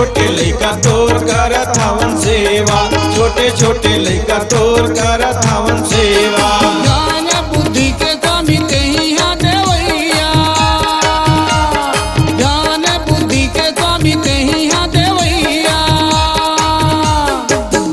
छोटे लइका तोर करत हवन सेवा, छोटे छोटे लइका तोर करत हवन सेवा। ज्ञान बुद्धि के स्वामी कहिया देवैया, ज्ञान बुद्धि के स्वामी कहिया देवैया।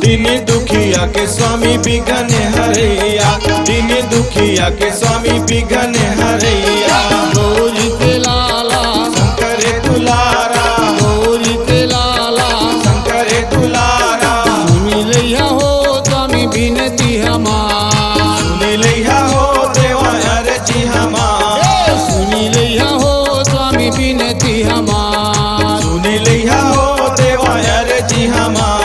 दिन दुखिया के स्वामी बिघन हरैया, दिन दुखिया के स्वामी बिघन हरैया। गौरी के लाला शंकर दुलारा, गौरी के लाला शंकर दुलारा। सुनी लैया हो स्वामी बिनती हमार, सुनी लैया हो देवा अर्जी हमार, सुनी लैया हो स्वामी बिनती हमार। सुनी लैया हो देवा अर्जी हमार।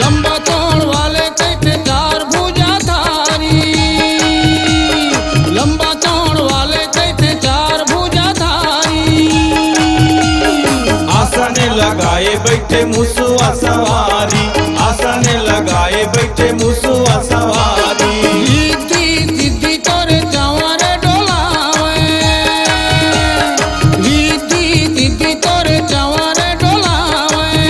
लंबा तोड़ वाले कहते चार भुजाधारी, लंबा तोड़ वाले कहते चार भुजाधारी। आसन लगाए बैठे मुसुआ सवारी, आसन लगाए बैठे मुसुआ सवारी। रिद्धि सिद्धि तोरे चंवर डोलावे, रिद्धि सिद्धि तोरे चंवर डोलावे।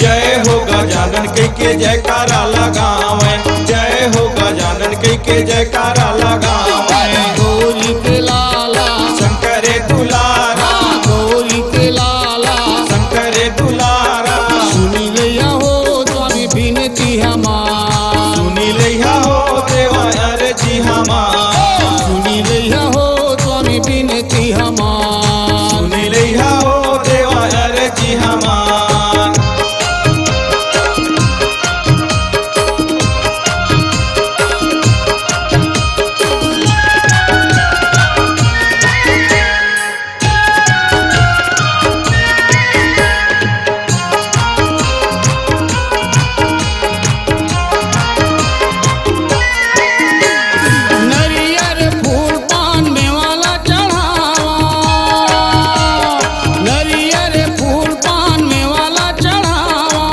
जय हो गजानन कह के जयकारा लगावे, जय हो गजानन कह के जयकारा लगावे। गौरी के लाला शंकर दुलारा, गौरी के लाला शंकर दुलारा। सुनी लैया हो स्वामी बिनती हमार, सुनी लैया हो देवा अर्जी हमार, सुनी लैया हो स्वामी बिनती हमार। सुनी लैया हो देवा अर्जी हमार। नरियर फूल पान मेवाला चढ़ावा, नरियर फूल पान मेवाला चढ़ावा।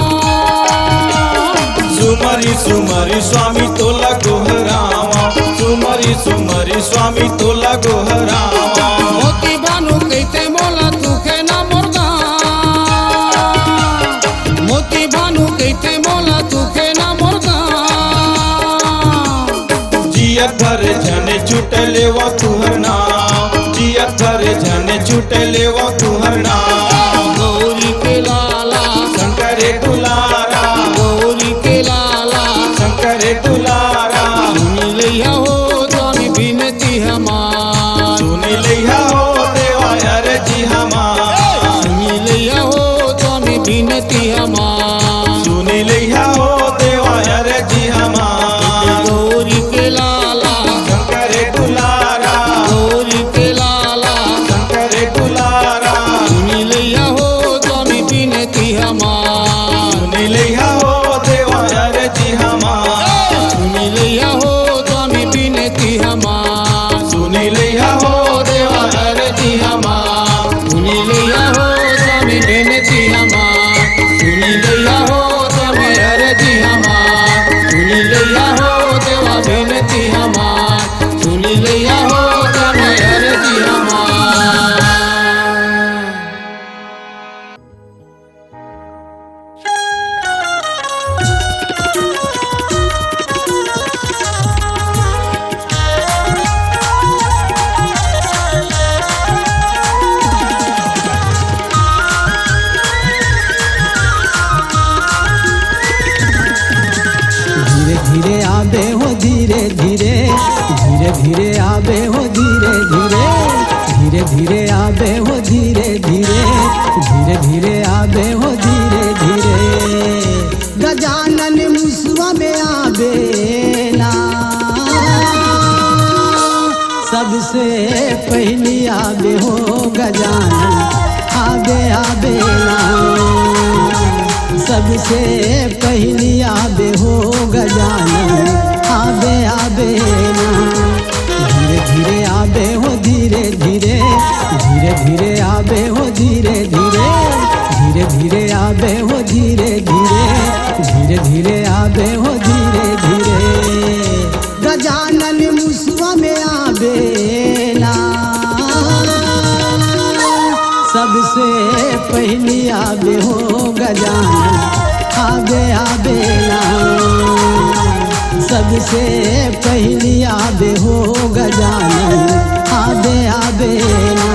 सुमरी सुमरी स्वामी तोला गोहरावा, सुमरी सुमरी स्वामी तोला गोहरावा। मोती भानु कहते मोला तुखे ना मुर्गा, मोती भानु कहते मोला तुखे ना मुर्गा। जियत भर जने छुटले वा तुहर नाम, जियत भर जने छुटले वा तुहर नाम। गौरी के लाला शंकर दुलारा, गौरी के लाला शंकर दुलारा। सुनी लैया हो स्वामी बिनती हमार, सुनी लैया हो देवा अर्जी हमार, सुनी लैया हो स्वामी बिनती हमार। सुनी लैया हो देवा अर्जी हमार। गौरी के लाला शंकर दुलारा, गौरी के लाला शंकर दुलारा। सुनी लैया हो स्वामी बिनती हमार, सुनी लैया हो देवा अर्जी हमार, सुनी लैया हो स्वामी बिनती हमार। सुनी लैया हो देवा अर्जी हमार, सुनी लैया हो स्वामी बिनती हमार, सुनी लैया हो स्वामी अर्जी हमार, सुनी लैया हो देवा बिनती हमार, सुनी लैया हो स्वामी अर्जी हमार। धीरे धीरे आबे हो धीरे धीरे, धीरे धीरे आबे हो धीरे धीरे, धीरे धीरे आबे हो धीरे धीरे, धीरे धीरे आबे हो धीरे धीरे। गजानन मुसवा में आबे ना, सबसे पहली आबे हो गजानन, आबे आबे ना। सबसे पहली आबे हो गजानन, आबे आबे ना। धीरे आबे हो धीरे धीरे, धीरे धीरे आबे हो धीरे धीरे, धीरे धीरे आबे हो धीरे धीरे, धीरे धीरे आबे हो धीरे धीरे। गजानन मुसवा में आबे ना, सबसे पहली आबे हो गजानन, आबे आबे ना, सबसे पहली आबे हो गजानन, आबे आबे ना।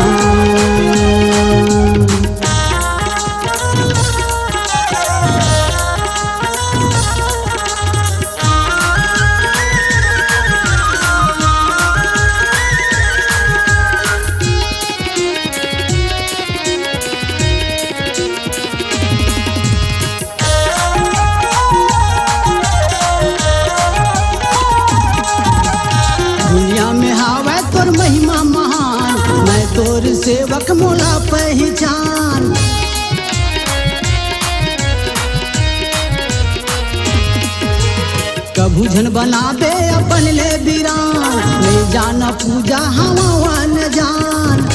दुनिया में हावे तोर महिमा महान, मैं तोर सेवक मोला पहचान। कभू झन बनाबे अपन ले बीरान, नहीं जाना पूजा हवन जान।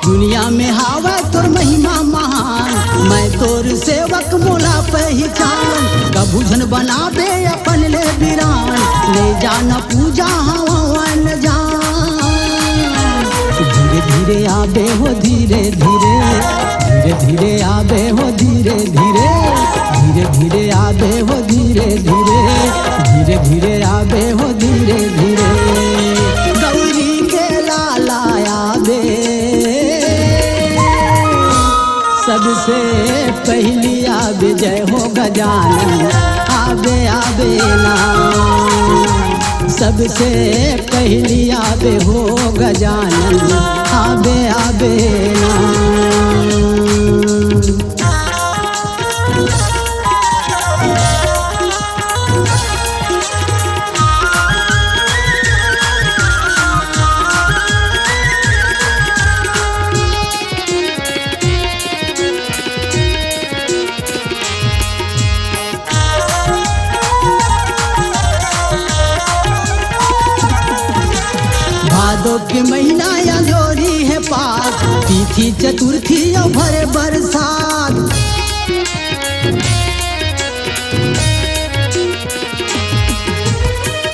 दुनिया में हावे तोर महिमा महान, मैं तोर सेवक मोला पहचान। कभू झन बनाबे अपन ले बीरान, ले जाना पूजा हवन जान। धीरे धीरे आबे हो धीरे धीरे, धीरे धीरे आबे हो धीरे धीरे, धीरे धीरे आबे हो धीरे धीरे, धीरे धीरे आबे हो धीरे धीरे। गौरी के लाला आबे, सबसे पहली आबे जय हो गजानन, आबे आबे ना, सबसे पहली आबे हो गजानन, आबे आबे ना। भादो के महीना अंजोरी है पास, तिथि चतुर्थी और भरे बरसात।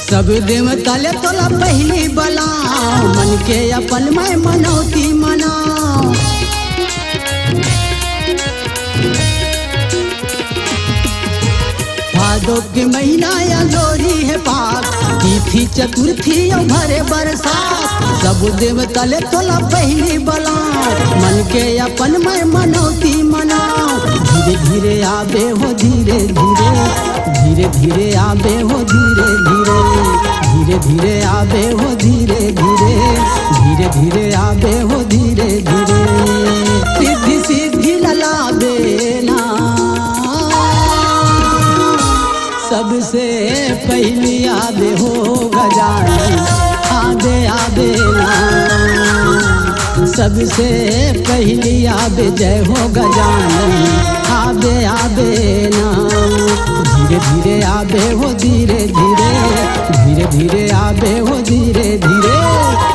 सब देव तले तोला पहली बला, मन के अपन मैं मनौती मनाओ। भादो के महीना अंजोरी है पास, तिथि चतुर्थी और भरे बरसात। सब देव तले तोला पहली बला, मन के अपन मैं मनौती मनाओ। धीरे धीरे आबे हो धीरे धीरे, धीरे धीरे आबे हो धीरे धीरे, धीरे धीरे आबे हो धीरे धीरे, धीरे धीरे आबे हो धीरे धीरे। सिद्धि सिद्धि ललाबे ना, सबसे पहली आबे हो गजानन, आबे आबे ना, सबसे पहली आबे जय हो गजानन, आबे आबे ना। धीरे धीरे आबे हो धीरे धीरे, धीरे धीरे आबे हो धीरे धीरे,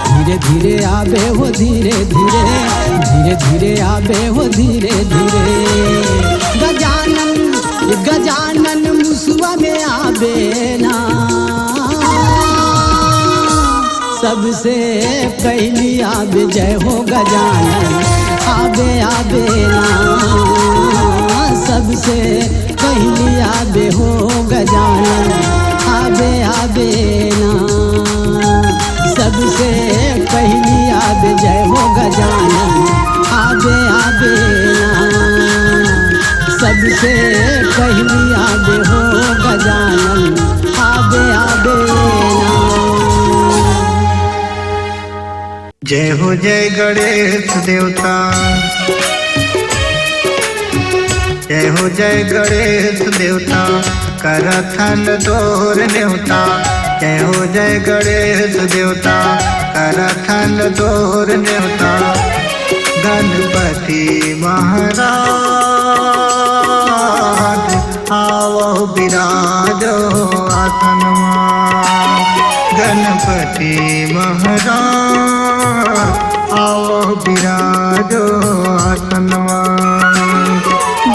धीरे धीरे आबे हो धीरे धीरे, धीरे धीरे आबे हो धीरे धीरे। गजानन गजानन मुसवा में आबे ना, सबसे पहली आबे जय हो गजानन, आबे आबे ना, सबसे पहली आबे हो गजानन, आबे आबे ना, सबसे पहली आबे जय हो गजानन, आबे आबे ना, सबसे पहली आबे हो गजानन, आबे आबे ना। जय हो जय गणेश देवता, जय हो जय गणेश देवता, करथन तोर न्योता। जय हो जय गणेश देवता, करथन तोर न्योता। गणपति महाराज आवो विराजो आसनमा। गणपति महाराज आओ विराजो आसनमा।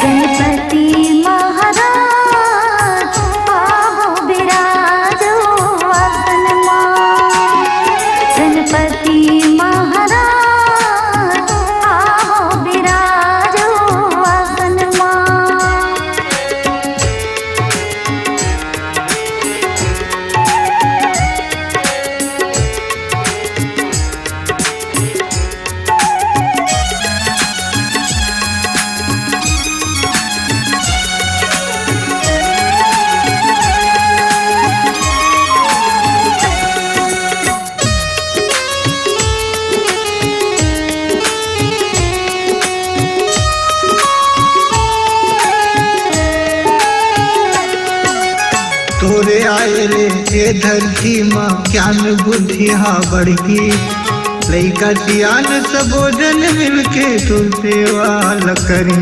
गणपति महाराज आओ विराजो आसनमा। गणपति महाराज आओ विराजो आसनमा। तोरे आयले ये धरती माँ ज्ञान बुद्धि हाँ बढ़ी। लैका सियान सबो जन मिलके तुर सेवा करी।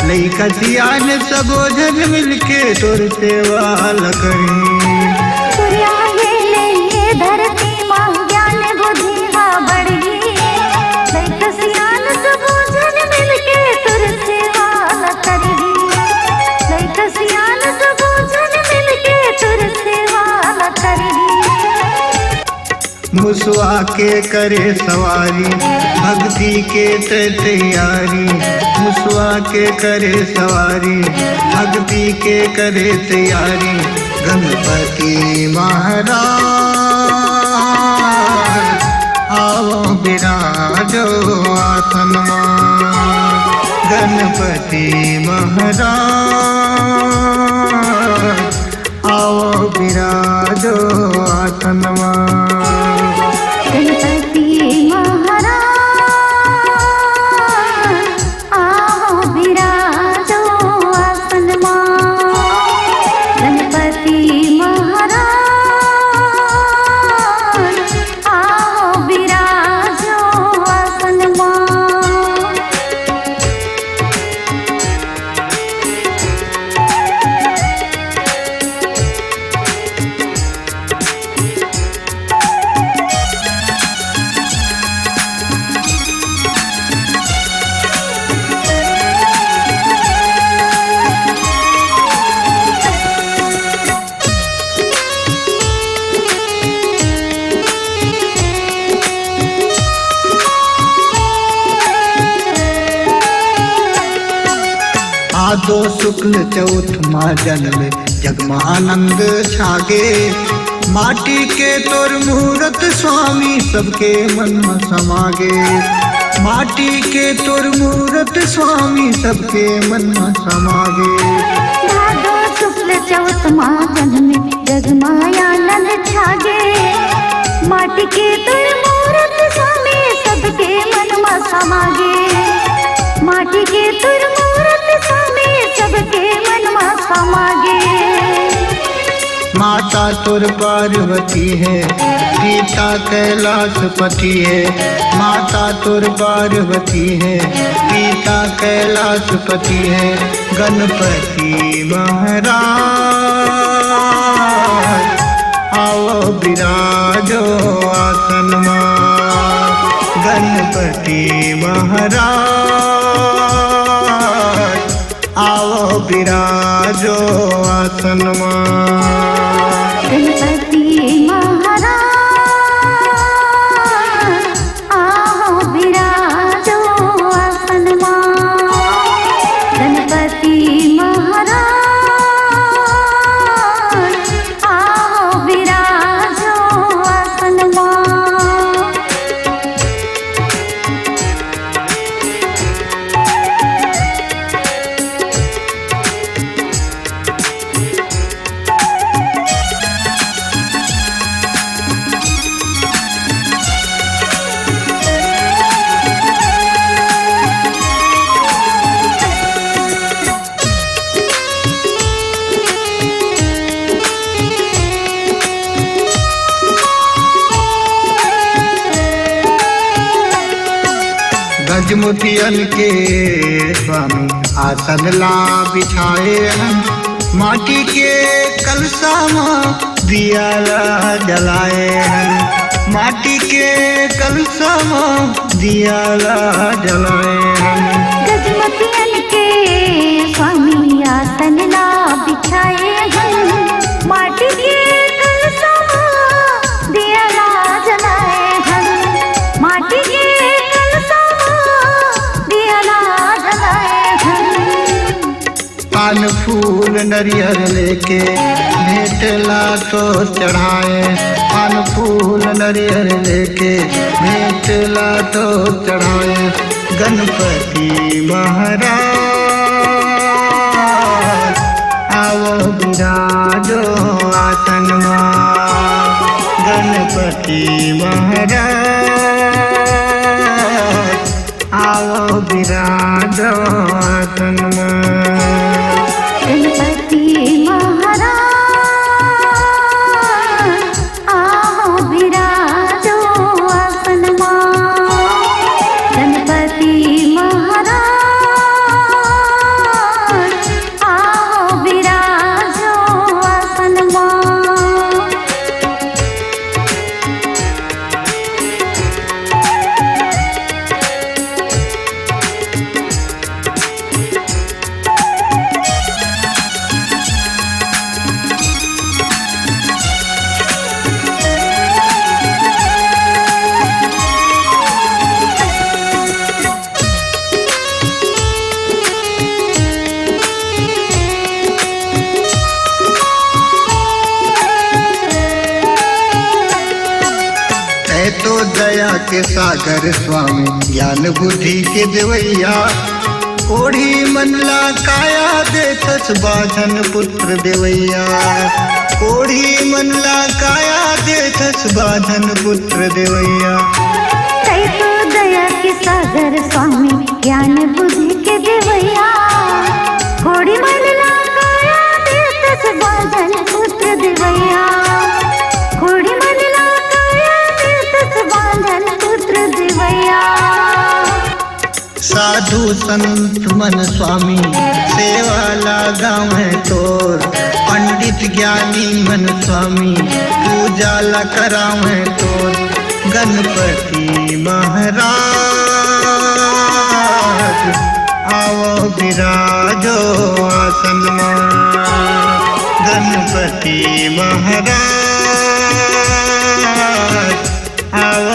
लैका सियान सबो जन मिलके तुर सेवा करी। सूर्या ये धरती माँ ज्ञान बुद्धि हाँ बढ़ी। लैका सियान सबो जन मिलके तुर सेवा करी। लैका सियान सबो जन मिलके तुर सेवा करी। मुसवा के करे सवारी भक्ति के तैयारी। मुसवा के करे सवारी भक्ति के करे तैयारी। गणपति महाराज आओ विराजो आसनमा। गणपति महाराज आओ विराजो आसनमा। गणपति महाराज आओ विराजो आसनमा। गणपति महाराज आओ विराजो आसनमा। आदो शुक्ल चौथ माँ जन्म जगमा आनंद छागे। माटी के तोर मूरत स्वामी सबके मन में समागे। माटी के तोर मूरत स्वामी सबके मन में समागे। भादो शुक्ल चौथ माँ जन्म जगमायानंद छागे। माटी के तुर मूरत स्वामी सबके मन में समागे। माटी के तुर मूरत स्वामी सबके मन में समागे। माता तुर पार्वती है पिता कैलाशपति है। माता तुर पार्वती है पिता कैलाशपति है। गणपति महाराज आओ विराजो आसनमा। गणपति महाराज आओ विराजो आसनमा। गणपति महाराज आओ विराजो आसनमा। गणपति महाराज आओ विराजो आसनमा। गजमुखियन के स्वामी आसन ला बिछाए हैं, माटी के कलशा में दिया ला जलाए हैं, माटी के कलशा में दिया ला जलाए हैं। गजमतियन के स्वामी आसन ला बिछाए हैं, माटी के कलशा में दिया ला जलाए हैं, माटी के कलशा में दिया ला जलाए हैं। पान फूल नरियर लेके भेंटला तो चढ़ाए, पान फूल नरियर लेके भेंटला तो चढ़ाए। गणपति महाराज आओ विराजो आसन में, गणपति महाराज आओ विराजो आसन में। गणपति महाराज आओ विराजो आसन में, गणपति महाराज आओ विराजो आसन में। तो दया के सागर स्वामी ज्ञान बुद्धि के देवैया, ओढ़ी मनला काया देतस बाधन पुत्र देवैया, ओढ़ी मनला काया देतस बाधन पुत्र देवैया। तो दया के सागर स्वामी ज्ञान बुद्धि के देवैया, घोड़ी मनला काया देतस बाधन पुत्र देवैया, घोड़ी मनला काया देतस बाधन पुत्र देवैया। साधु संत मन स्वामी सेवा लगाव है तोर, पंडित ज्ञानी मन स्वामी पूजा ला कराव है तोर। गणपति महाराज आओ विराजो आसन में, गणपति महाराज आओ